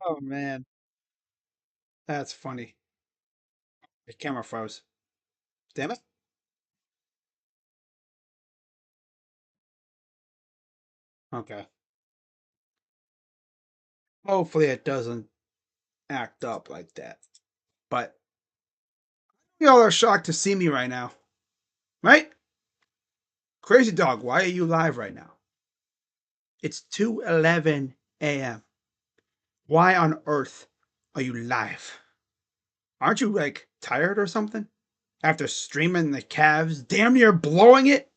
Oh man, that's funny. The camera froze. Damn it. Okay. Hopefully it doesn't act up like that. But y'all are shocked to see me right now, right? Crazy dog, why are you live right now? It's 2:11 a.m. Why on earth are you live? Aren't you like tired or something? After streaming the Cavs, damn near blowing it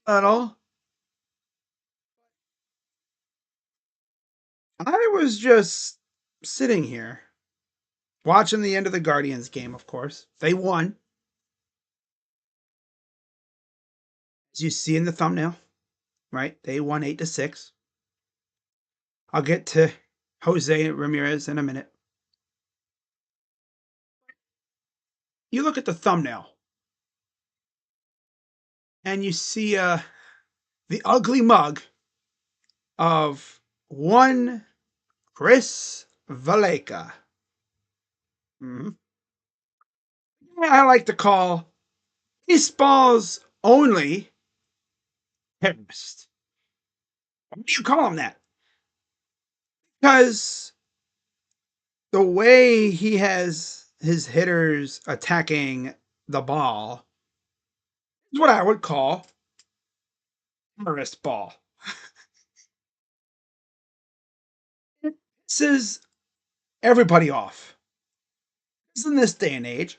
at all? I was just sitting here watching the end of the Guardians game, of course. They won, as you see in the thumbnail, right? They won 8-6. I'll get to Jose Ramirez in a minute. You look at the thumbnail and you see the ugly mug of one Chris Valeka. Mm-hmm. I like to call baseball's only terrorist. Why do you call him that? Because the way he has his hitters attacking the ball is what I would call terrorist ball. It pisses everybody off. In this day and age,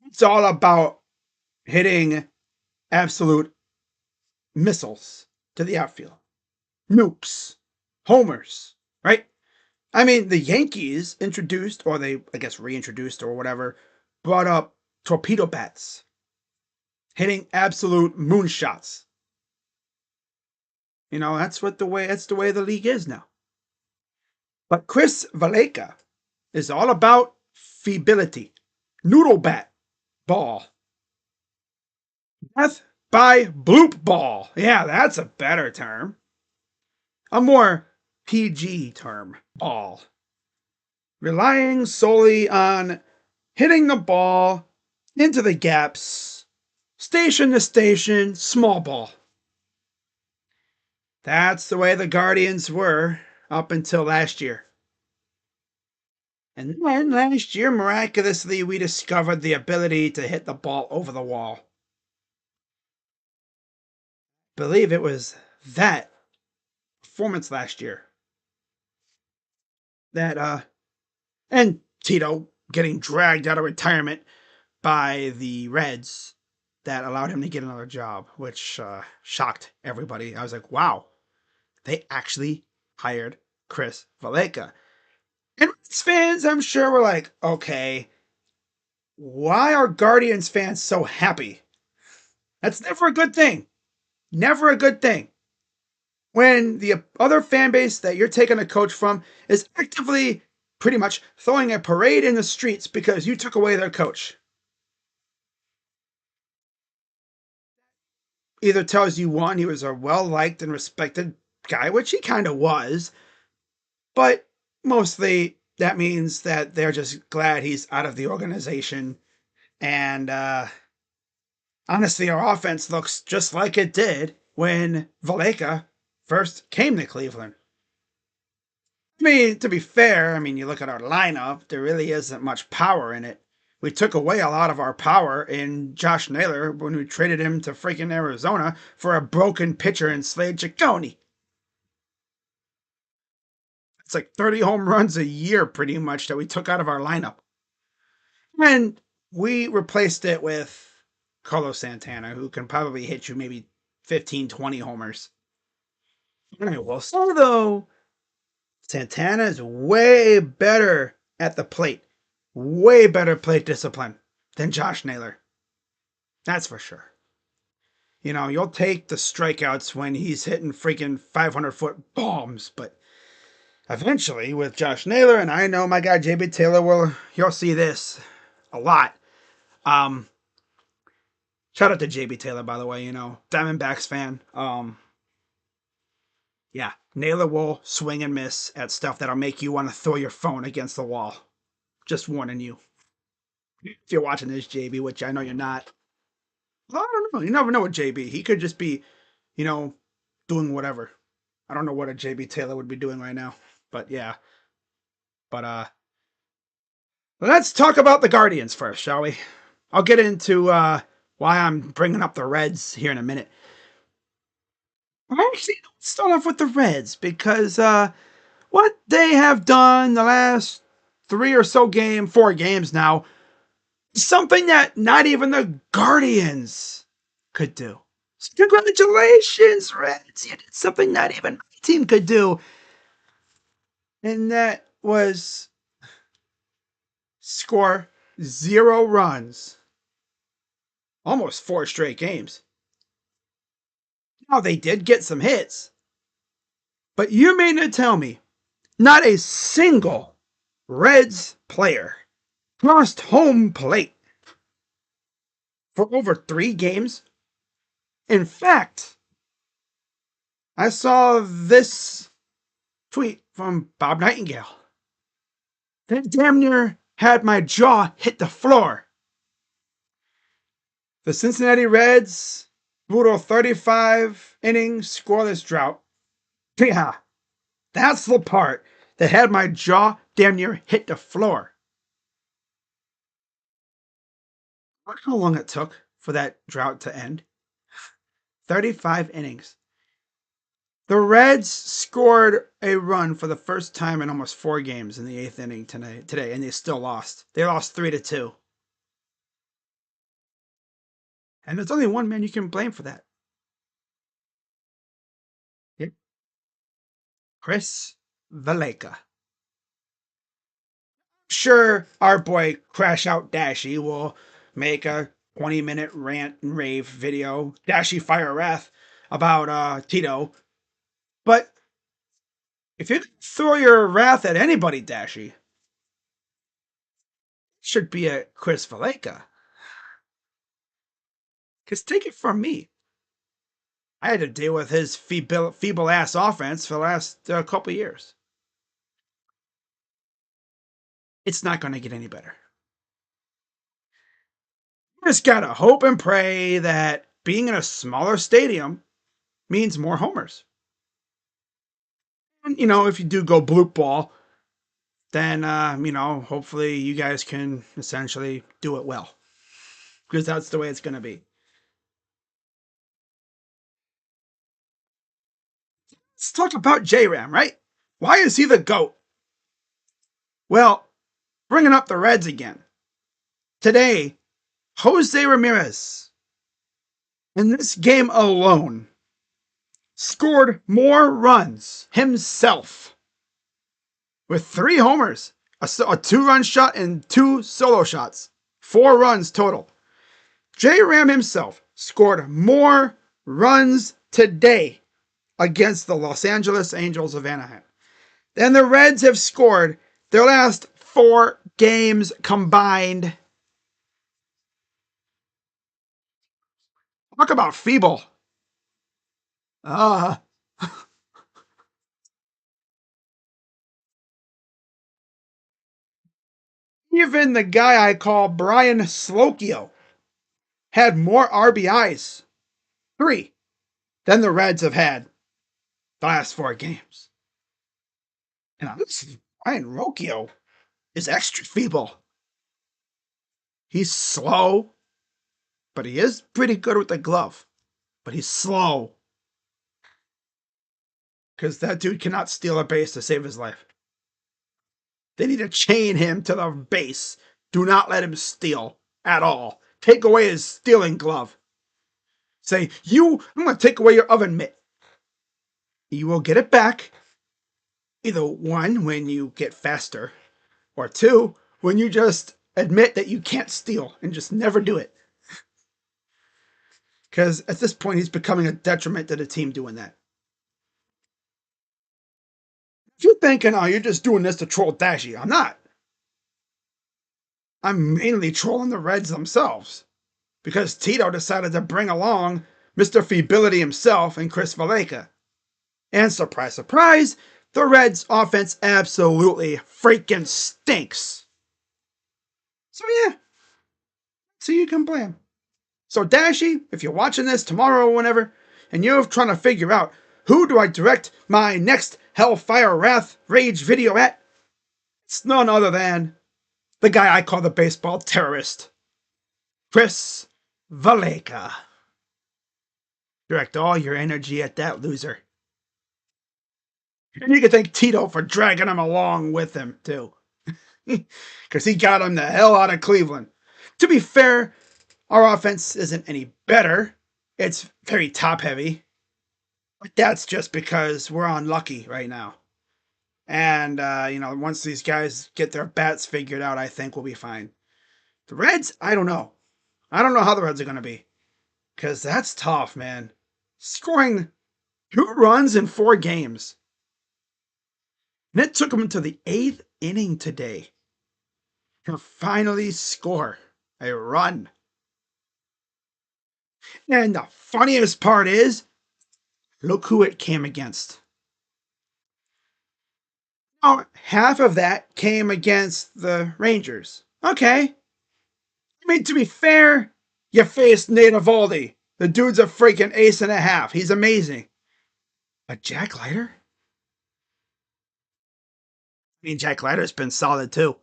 it's all about hitting absolute missiles to the outfield, nukes, homers, right? I mean, the Yankees introduced, or they, I guess, reintroduced or whatever, brought up torpedo bats, hitting absolute moonshots. You know, that's the way the league is now. But Chris Valeka is all about feebility, noodle bat ball, death by bloop ball. Yeah, that's a better term. A more PG term, ball. Relying solely on hitting the ball into the gaps, station to station, small ball. That's the way the Guardians were up until last year. And then last year, miraculously, we discovered the ability to hit the ball over the wall. Believe it was that performance last year that and Tito getting dragged out of retirement by the Reds that allowed him to get another job, which shocked everybody. I was like, wow, they actually hired Chris Valeka. And Reds fans, I'm sure, were like, okay, why are Guardians fans so happy? That's never a good thing. Never a good thing. When the other fan base that you're taking a coach from is actively pretty much throwing a parade in the streets because you took away their coach. Either tells you one, he was a well liked and respected guy, which he kind of was, but mostly that means that they're just glad he's out of the organization. And honestly, our offense looks just like it did when Valeka first came to Cleveland. I mean, to be fair, I mean, you look at our lineup, there really isn't much power in it. We took away a lot of our power in Josh Naylor when we traded him to freaking Arizona for a broken pitcher in Slade Ciccone. It's like 30 home runs a year, pretty much, that we took out of our lineup. And we replaced it with Carlos Santana, who can probably hit you maybe 15, 20 homers. And I will say, though, Santana is way better at the plate, way better plate discipline than Josh Naylor. That's for sure. You know, you'll take the strikeouts when he's hitting freaking 500-foot bombs, but eventually with Josh Naylor, and I know my guy JB Taylor will, you'll see this a lot. Um, Shout out to JB Taylor, by the way, you know, Diamondbacks fan. Yeah, Naylor will swing and miss at stuff that'll make you want to throw your phone against the wall. Just warning you. If you're watching this, JB, which I know you're not. Well, I don't know. You never know with JB. He could just be, you know, doing whatever. I don't know what a JB Taylor would be doing right now. But yeah. But let's talk about the Guardians first, shall we? I'll get into why I'm bringing up the Reds here in a minute. Actually, let's start off with the Reds because what they have done the last 4 games now, something that not even the Guardians could do. So congratulations, Reds! You did something not even my team could do, and that was score 0 runs. Almost 4 straight games. Now, they did get some hits, but you mean to tell me not a single Reds player crossed home plate for over 3 games? In fact, I saw this tweet from Bob Nightingale that damn near had my jaw hit the floor. The Cincinnati Reds' brutal 35-inning scoreless drought. Yeah, that's the part that had my jaw damn near hit the floor. Look how long it took for that drought to end. 35 innings. The Reds scored a run for the first time in almost 4 games in the 8th inning today, and they still lost. They lost 3-2. And there's only one man you can blame for that. Yep. Chris Valleca. Sure, our boy Crash Out Dashy will make a 20-minute rant and rave video, Dashy Fire Wrath, about Tito. But if you throw your wrath at anybody, Dashy, it should be at Chris Valleca. Because take it from me, I had to deal with his feeble ass offense for the last couple years. It's not going to get any better. You just gotta hope and pray that being in a smaller stadium means more homers. And if you do go bloop ball, then hopefully you guys can essentially do it well, because that's the way it's going to be. Let's talk about Jram, right? Why is he the GOAT? Well, bringing up the Reds again. Today, Jose Ramirez, in this game alone, scored more runs himself with 3 homers, a 2-run shot, and 2 solo shots. 4 runs total. J-Ram himself scored more runs today against the Los Angeles Angels of Anaheim than the Reds have scored their last 4 games combined. Talk about Feeble. Even the guy I call Brian Slokio had more RBIs, 3, than the Reds have had the last 4 games. And this Brian Rocchio is extra feeble. He's slow, but he is pretty good with the glove. But he's slow, because that dude cannot steal a base to save his life. They need to chain him to the base. Do not let him steal at all. Take away his stealing glove. Say, I'm going to take away your oven mitt. You will get it back. Either 1, when you get faster, or 2, when you just admit that you can't steal and just never do it. Because at this point, he's becoming a detriment to the team doing that. If you're thinking, oh, you're just doing this to troll Dashy, I'm not. I'm mainly trolling the Reds themselves, because Tito decided to bring along Mr. Feebility himself and Chris Valleca. And surprise, surprise, the Reds' offense absolutely freaking stinks. So yeah, so you can play 'em. So Dashy, if you're watching this tomorrow or whenever, and you're trying to figure out who do I direct my next Hellfire Wrath Rage video at, it's none other than the guy I call the baseball terrorist, Chris Valleca. Direct all your energy at that loser. And you can thank Tito for dragging him along with him, too. Because he got him the hell out of Cleveland. To be fair, our offense isn't any better. It's very top heavy. But that's just because we're unlucky right now. And, once these guys get their bats figured out, I think we'll be fine. The Reds, I don't know. I don't know how the Reds are going to be. Because that's tough, man. Scoring 2 runs in 4 games. And it took them to the 8th inning today to finally score a run. And the funniest part is, look who it came against. Oh, half of that came against the Rangers. Okay. I mean, to be fair, you faced Nate Eovaldi. The dude's a freaking ace and a half. He's amazing. But Jack Leiter? I mean, Jack Leiter's been solid too.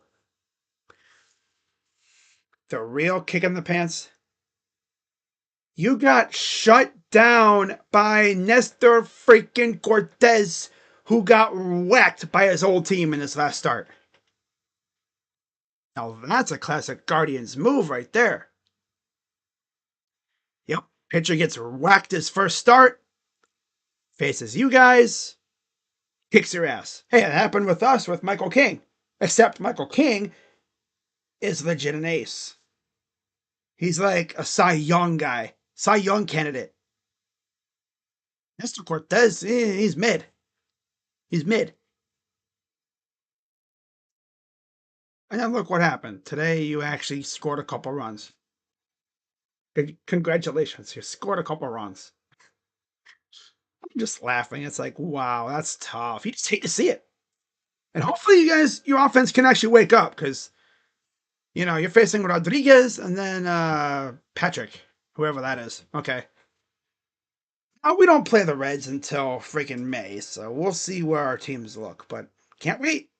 The real kick in the pants? You got shut down by Nestor freaking Cortez, who got whacked by his old team in his last start. Now that's a classic Guardians move right there. Yep, pitcher gets whacked his first start, faces you guys, kicks your ass. Hey, it happened with us with Michael King. Except Michael King is legit an ace. He's like a Cy Young guy, Cy Young candidate. Nestor Cortez, he's mid. He's mid. And then look what happened. Today you actually scored a couple runs. Congratulations, you scored a couple runs. I'm just laughing. It's like, wow, that's tough. You just hate to see it. And hopefully you guys, your offense can actually wake up because, you're facing Rodriguez and then Patrick, whoever that is. Okay. We don't play the Reds until freaking May, so we'll see where our teams look, but can't wait.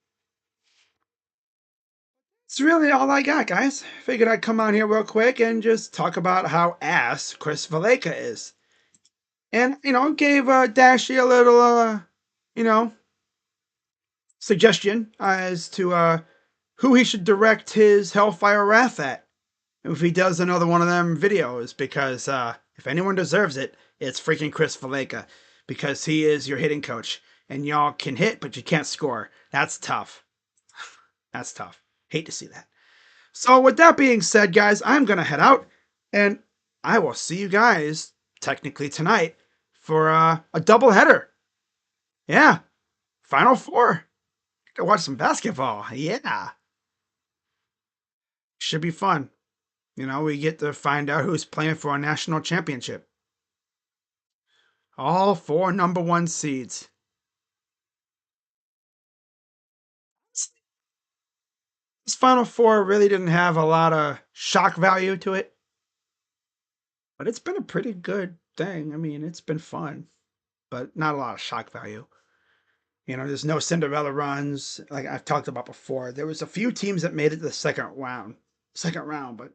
It's really all I got, guys. Figured I'd come on here real quick and just talk about how ass Chris Valleca is. And, gave Dashy a little, suggestion as to who he should direct his Hellfire Wrath at if he does another one of them videos, because if anyone deserves it, it's freaking Chris Valleca, because he is your hitting coach, and y'all can hit, but you can't score. That's tough. That's tough. Hate to see that. So with that being said, guys, I'm going to head out, and I will see you guys technically tonight for a double header. Yeah, Final Four. Go watch some basketball. Yeah. Should be fun. We get to find out who's playing for a national championship. All 4 number 1 seeds. This Final Four really didn't have a lot of shock value to it, but it's been a pretty good thing. I mean, it's been fun, but not a lot of shock value. There's no Cinderella runs like I've talked about before. There was a few teams that made it to the second round, but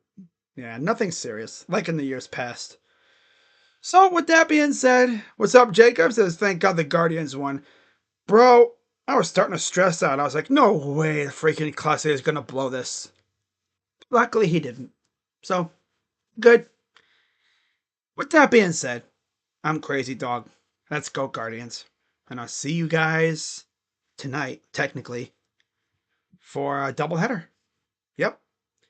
yeah, nothing serious like in the years past. So with that being said, what's up, Jacob? Says thank God the Guardians won. Bro, I was starting to stress out. I was like, no way the freaking Class A is gonna blow this. Luckily he didn't. So good. With that being said, I'm Crazy Dog. Let's go, Guardians. And I'll see you guys tonight, technically, for a doubleheader. Yep.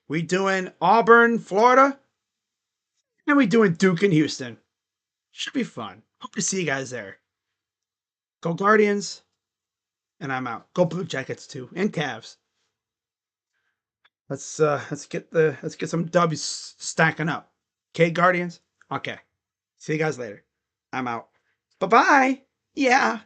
We doing Auburn, Florida, and we doing Duke and Houston. Should be fun. Hope to see you guys there. Go Guardians, and I'm out. Go Blue Jackets too, and Cavs. Let's get some W's stacking up. Okay, Guardians. Okay. See you guys later. I'm out. Bye bye. Yeah.